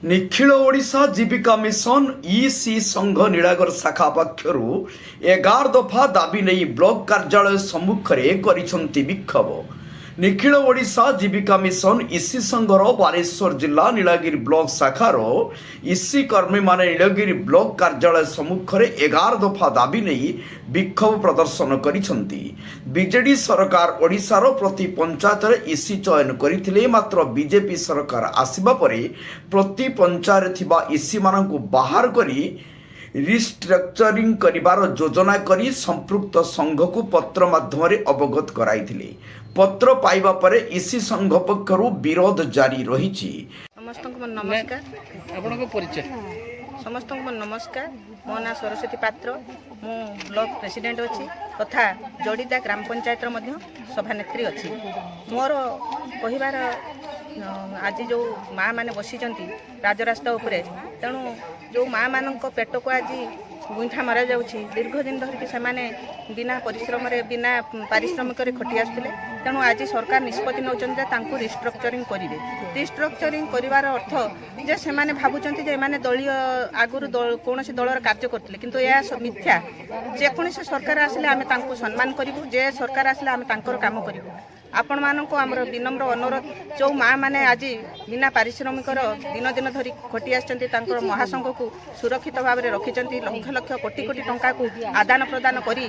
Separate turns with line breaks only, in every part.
निखिल ओडिशा जीविका mission EC संघ नीलागर शाखा पक्षर 11 दफा दाबी नहीं ब्लॉक कार्यालय सम्मुख में विक्षोभ। निखिल ओडिशा जीविका मिशन ईसी संघर बालेश्वर जिला नीलगिरी ब्लॉक शाखार ईसी कर्मी माने नीलगिरी ब्लॉक कार्यालय सम्मुख में 11 दफा दाबी नहीं विक्षोभ प्रदर्शन करिसेंती। बीजेडी सरकार ओडिशार प्रति पंचायत ईसी चयन करथिले, मात्र बीजेपी सरकार आसिबा परे प्रति पंचायत थिबा ईसी मानकु बाहर करी रिस्ट्रक्चरिंग करिवार योजना करी संपृक्त संघ को पत्र माध्यम अवगत कराइथिले। पत्र पाइबा परे ईसी संघ पक्षरु विरोध जारी रहिछि।
समस्त नमस्कार।
आपनको परिचय?
समस्त नमस्कार। मो ना सरस्वती पात्र, मु ब्लॉक प्रेसिडेंट अच्छी तथा जोड़ीदा ग्राम पंचायत सभानेत्री अच्छी। मोर कहबार आज जो माँ मैंने बसी राजरास्ता उपरे, तेणु जो माँ मान पेट को आज गुंठा मरा जाऊँगी। दीर्घ दिन धरिकी से बिना परिश्रम बिना पारिश्रमिक खटी आसते, तेणु आज सरकार निष्पत्ति नौकरी रिस्ट्रक्चरिंग करेंगे। रिस्ट्रक्चरिंग करार अर्थ जे से भावुं जे दलीय आगुरी कौन दलर कार्य करते, किंतु यह मिथ्या। जेकोसी सरकार आसिले आम सम्मान करूँ, जे सरकार आसिले आम काम करूँ। आपण मानक आमर विनम्र अनुरोध, जो माँ मैंने आज बिना पारिश्रमिक दिन दिन धरी खटी आसर महासंघ को सुरक्षित भाव में रखिंट। लक्ष लक्ष कोटी कोटी टंका को आदान प्रदान करी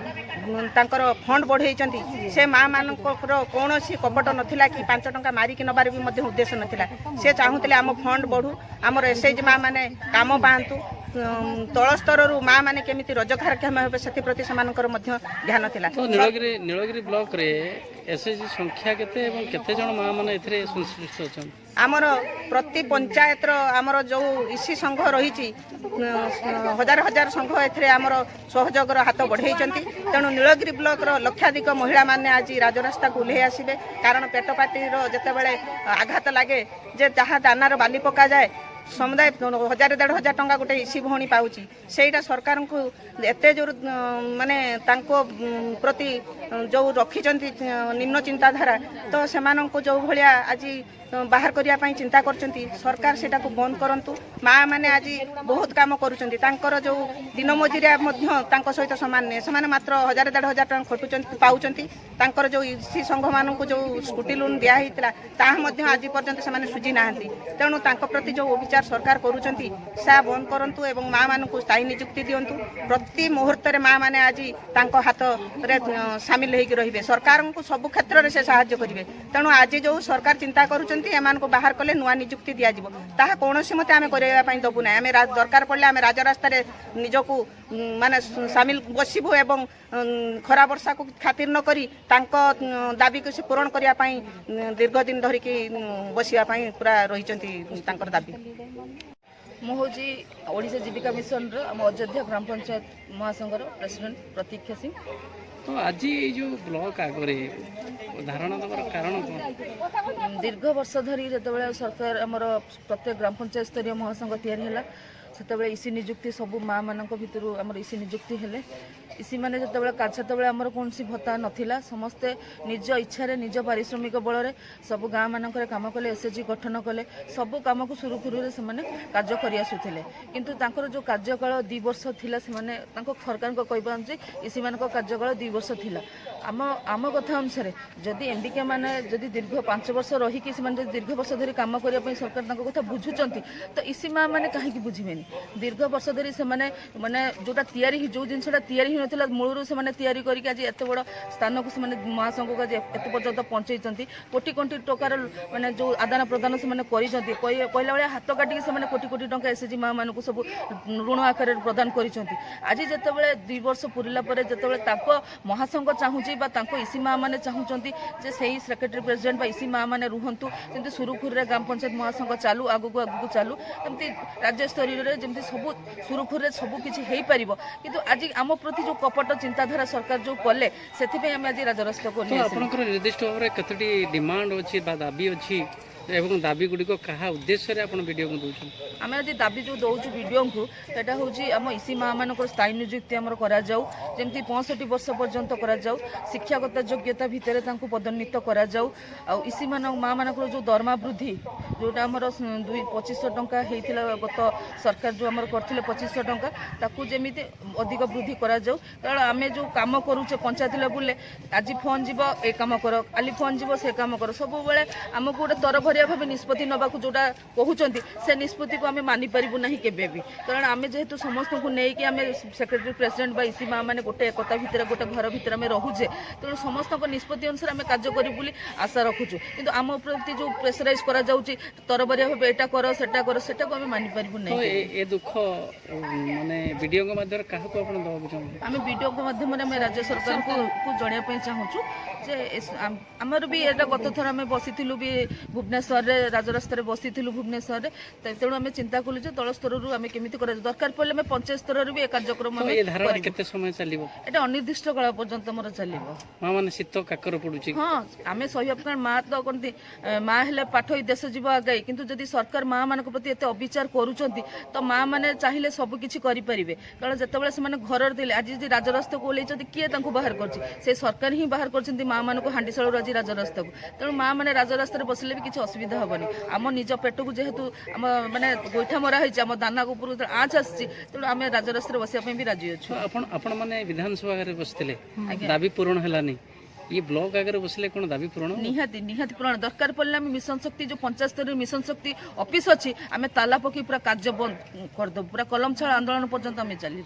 फंड बढ़ई। से माँ मान कौन कपट नाला कि 5 टंका मारिक नबार भी उद्देश्य नाला। से चाहूले आम फंड बढ़ू, आमर एसएचजी माँ मैंने काम पातु, तल स्तर माँ मैंने केमी रोजगारक्षम हे से प्रति ध्यान थिला।
तो नीलगिरी ब्लॉक रे एसएचजी संख्या केते जन माँ मैंने एथिरे संश्लिष्ट अछन?
आमर प्रति पंचायत आमर जो ईसी संघ रही हजार हजार संघ एथिरे आमर सहयोगर हाथ बढ़ई। तेणु नीलगिरी ब्लॉक लक्षाधिक महिला माने आज राजरास्ता को ओह्लई आसबे। कारण पेटपातिर जितेबाला आघात लगे, जे जहाँ दानार बाली पका जाए समुदाय 1000-1500 टंका गोटे ईसी भौणी पाउची। सेटा सरकार को एते जोर माने तांको प्रति जो रखिचंती निम्न चिंताधारा, तो सेमानंको जो भलिया आज बाहर करिया पई चिंता करचंती। सरकार सेटा को बंद करंतु। माँ माने आज बहुत काम करूचंती, तांकर जो दिन मजुरिया मध्य तांको सहित समान ने समान मात्र 1000-1500 टंका खटुचंती पाउचंती। तांकर जो ईसी संघ माननको जो स्कूटी लोन दिया हितला ताहा मध्य आज पर्यंत समान सुझी नाहंती। तेणु तांको प्रति जो विचार सरकार करूचंती सा बंद करंतु एवं माँ माननको स्थायी नियुक्ति दियंतु। प्रति मुहूर्त रे माँ माने आज तांको हाथ रे शामिल होइक रहिबे। सरकार को सब क्षेत्र रे से सहायता करिवे। तेणु आज जो सरकार चिंता करूचंती एमान को बाहर कले नुआ नियुक्ति दिया जिवो, ताहा कोनोसी मते आमे करेबा पई दबु ना। आमे दरकार पड़ले आमे राजरास्ता रे निजको माने शामिल बसिबो एवं खरा वर्षा को खातिर न करी तांको दाबी को से पूरण करिया पई दीर्घ दिन धरि की बसिया पई पूरा रहिचंती तांकर दाबी।
मु हूँ ओडिशा जीविका मिशन आम अयोध्या ग्राम पंचायत महासंघर प्रेसिडेंट प्रतीक्षा सिंह।
तो आज ये जो ब्लॉक आगे धारणा देवार कारण कौन?
दीर्घ वर्ष धरी जो सरकार आमर प्रत्येक ग्राम पंचायत स्तरीय महासंघ या से ईसी नियुक्ति सबू माँ मान भर आम ईसी नियुक्ति हेले। ईसी मैंने जो आमर कौन भत्ता नाला, समस्ते निज इच्छा निज पारिश्रमिक बल सब गाँ मानक काम कले, एसएचजी गठन कले, सबू कम को सुरुखुरु से कार्य करते। किंतु जो कार्यकाल 2 वर्ष थिला, सरकार कहवा ईसी मान कार्यकाल 2 वर्ष थिला। आम कथा अनुसार जदि एमडीके मैंने जदि दीर्घ 5 वर्ष रहीकि दीर्घ वर्ष धरी काम करने सरकार कथा बुझुंट, तो ईसी माँ मैंने कहीं बुझे दीर्घ वर्ष धरी से माने जोटा तैयारी जो जिनसा तैयारी होता मूलर से तैयारी करके आज एत बड़ स्थान को महासंघ को आज एत पर्यंत पहुंचाई। कोटी कोटी टकार माने जो आदान प्रदान से कहला भाया हाथ काटिक से कोटी कोटी टंका एसएचजी माँ मान सब ऋण आकार प्रदान कर। आज जितेबाला 2 वर्ष पूरला जो महासंघ चाहूँगी ईसी माँ मैंने चाहूँगी जे से सेक्रेटरी प्रेसिडेंट ईसी माँ मैंने रुहतु, जमी सुरुखुरे ग्राम पंचायत महासंघ चालू आगू चालू, जमी राज्य स्तरीय जमी सब सुरुखुरे सबकि हो। किंतु आज आम प्रति जो कपट चिंताधारा सरकार जो कले से आज राजरास्ता को
निर्दिष्ट भाव में कतोटी डिमांड अच्छी दाबी अच्छी ଏବଂ ଦାବି ଗୁଡ଼ିକ କାହା ଉଦ୍ଦେଶ୍ୟରେ ଆପଣ ଭିଡ଼ିଓକୁ ଦେଉଛନ୍ତି?
ଆମେ ଆଜି ଦାବି ଯେଉଁ ଦେଉଛୁ ଭିଡ଼ିଓଙ୍କୁ ସେଟା ହେଉଛି ଆମ ଇସି ମା ମାନଙ୍କର ସ୍ଥାୟୀ ନିଯୁକ୍ତି ଆମର କରାଯାଉ, ଯେମିତି 65 ବର୍ଷ ପର୍ଯ୍ୟନ୍ତ କରାଯାଉ, ଶିକ୍ଷାଗତ ଯୋଗ୍ୟତା ଭିତରେ ତାଙ୍କୁ ପଦୋନ୍ନତ କରାଯାଉ, ଆଉ ଇସି ମା ମାନଙ୍କର ଯେଉଁ ଦରମା ବୃଦ୍ଧି ଯେଉଁଟା ଆମର 2500 ଟଙ୍କା ହେଇଥିଲା ଗତ ସରକାର ଯେଉଁ ଆମର କରିଥିଲେ 2500 ଟଙ୍କା ତାକୁ ଯେମିତି ଅଧିକ ବୃଦ୍ଧି କରାଯାଉ। କାରଣ ଆମେ ଯେଉଁ କାମ କରୁଛେ ପଞ୍ଚାୟତ ଲେବୁଲରେ ଆଜି ଫୋନ୍ ଯିବ ଏ କାମ କର, କାଲି ଫୋନ୍ ଯିବ ସେ କାମ କର, ସବୁବେଳେ ଆମକୁ ଗୋଟେ ତରଭରିଆ ଭାବେ ନିଷ୍ପତ୍ତି ନେବାକୁ ଯେଉଁଟା କହୁଛନ୍ତି ସେ ନିଷ୍ପତ୍ତିକୁ ଆମେ ମାନିପାରିବୁ ନାହିଁ କେବେ ବି। କାରଣ ଆମେ ଯେହେତୁ ସମସ୍ତଙ୍କୁ ନେଇକି ଆମେ ସେକ୍ରେଟାରୀ ପ୍ରେସିଡେଣ୍ଟ ବା ଇସି ମା ମାନେ ଗୋଟେ ଏକତା ଭିତରେ ଗୋଟେ ଘର ଭିତରେ ଆମେ ରହୁଛେ, ତେଣୁ ସମସ୍ତଙ୍କ ନିଷ୍ପତ୍ତି ଅନୁସାରେ ଆମେ କାର୍ଯ୍ୟ କରିବୁ ବୋଲି ଆଶା ରଖୁଛୁ। କିନ୍ତୁ ଆମ ପ୍ରତି ଯେଉଁ ପ୍ରେସରାଇଜ କରାଯାଉଛି ତରବରିଆ ଭାବେ ଏଇଟା କର ସେଟାକୁ ଆମେ ମାନିପାରିବୁ ନାହିଁ।
ଏ ଦୁଃଖ ମାନେ ଭିଡ଼ିଓଙ୍କ ମାଧ୍ୟମରେ କାହାକୁ ଆପଣ ଦେବାକୁ ଚାହୁଁଛନ୍ତି?
ଆମେ ଭିଡ଼ିଓଙ୍କ ମାଧ୍ୟମରେ ଆମେ ରାଜ୍ୟ ସରକାରଙ୍କୁ ଜଣାଇବା ପାଇଁ ଚାହୁଁଛୁ ଯେ ଆମର ବି ଏଇଟା ଗତ ଥର ଆମେ ବସିଥିଲୁ ବି ଭୁବନେଶ୍ୱରରେ, ରାଜରାସ୍ତାରେ ବସିଥିଲୁ ଭୁବନେଶ୍ୱରରେ, ତେଣୁ ଆମେ ଚିନ୍ତା କଲୁ ଯେ ତଳ ସ୍ତରରୁ ଆମେ କେମିତି କରାଯାଉ, ଦରକାର ପଡ଼ିଲେ ଆମେ ପଞ୍ଚାୟତ ସ୍ତରରେ ବି ଏ କାର୍ଯ୍ୟକ୍ରମ ଆମେ
ଏ ଧାରଣା କେତେ ସମୟ ଚାଲିବ?
ଏଇଟା ଅନିର୍ଦ୍ଦିଷ୍ଟ କାଳ ପର୍ଯ୍ୟନ୍ତ ଆମର ଚାଲିବ।
ମା ମାନେ ଶୀତ କାକର ପଡୁଛି।
ହଁ ଆମେ ସହିବା, କାରଣ ମା ତ କହନ୍ତି ମା ହେଲେ ପାଠ ହିଁ ଦେଶ ଯିବ ଆଗାଇ, କିନ୍ତୁ ଯଦି ସରକାର ମା ମାନଙ୍କ ପ୍ରତି ଏତେ ଅବିଚାର କରୁଛନ୍ତି ତ ମା ମାନେ ଚାହିଁଲେ ସବୁ କିଛି କରିପାରିବେ। କାରଣ ଯେତେବେଳେ ସେମାନେ ଘରରେ ଥିଲେ, ଆଜି ଯଦି ରାଜରାସ୍ତାକୁ ଓହ୍ଲେଇଛନ୍ତି କିଏ ତାଙ୍କୁ ବାହାର କରିଛି? ସେ ସରକାର ହିଁ ବାହାର କରିଛନ୍ତି ମା ମାନଙ୍କୁ ହାଣ୍ଡିଶାଳରୁ ଆଜି ରାଜରାସ୍ତାକୁ। ତେଣୁ ମା ମାନେ ରାଜରାସ୍ତାରେ ବସିଲେ ବି କିଛି ଅସୁବିଧା ହବନି। ଆମ ନିଜ ପେଟକୁ ଯେହେତୁ ଆମ ମାନେ ଗୋଇଠା ମରା ହେଇଛି, ଆମ ଦାନା ଉପରକୁ ଆଞ୍ଚ ଆସିଛି, ତେଣୁ ଆମେ ରାଜରାସ୍ତାରେ ବସିବା ପାଇଁ ବି ରାଜି ଅଛୁ।
ଆପଣ ମାନେ ବିଧାନସଭା ଆଗରେ ବସିଥିଲେ, ଦାବି ପୂରଣ ହେଲାନି, ये ब्लॉक आगे बसले कौन दाबी पूरण?
निहाती पूरण दरकार पड़े आम मिशन शक्ति जो पंचायत स्तर मिशन शक्ति ऑफिस अच्छी आम ताला पकई पूरा कार्य बंद करदेव, पूरा कलम छाड़ आंदोलन पर्यंत आम चली।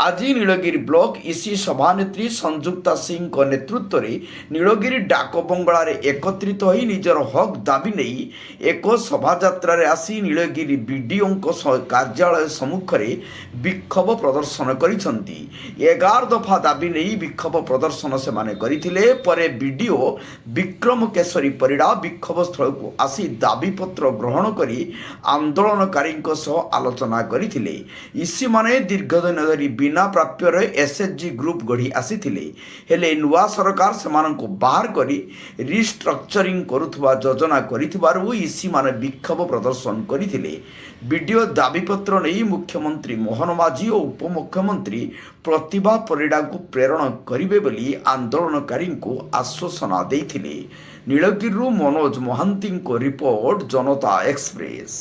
आज नीलगिरी ब्लॉक इसी सभानेत्री संजुक्ता सिंह नेतृत्व में नीलगिरी डाक बंगला एकत्रित हो निजर हक दाबी नहीं एक शोभा आसी नीलगिरी बीडीओ कार्यालय सम्मुख में विक्षोभ प्रदर्शन कर 11 दफा दाबी नहीं विक्षोभ प्रदर्शन से माने करथिले। परे बीडीओ विक्रम केशरी परिड़ा विक्षोभ स्थल को आसी दाबी पत्र ग्रहण करी आंदोलनकारी आलोचना करथिले। इसी माने दीर्घदिन धरी बिना प्राप्यर एसएचजी ग्रुप गढ़ी आसीथिले, हेले नुआ सरकार सेमानंको बाहर करी रिस्ट्रक्चरिंग करुथुवा योजना करिथिबारु इसी माने विक्षोभ प्रदर्शन करिथिले। वीडियो दाबीपत्र नहीं मुख्यमंत्री मोहन माझी और उपमुख्यमंत्री प्रतिभा परिड़ा को प्रेरण करिवे बोली आंदोलनकारी को आश्वासना देथिले। नीलगिरी मनोज महांती को रिपोर्ट, जनता एक्सप्रेस।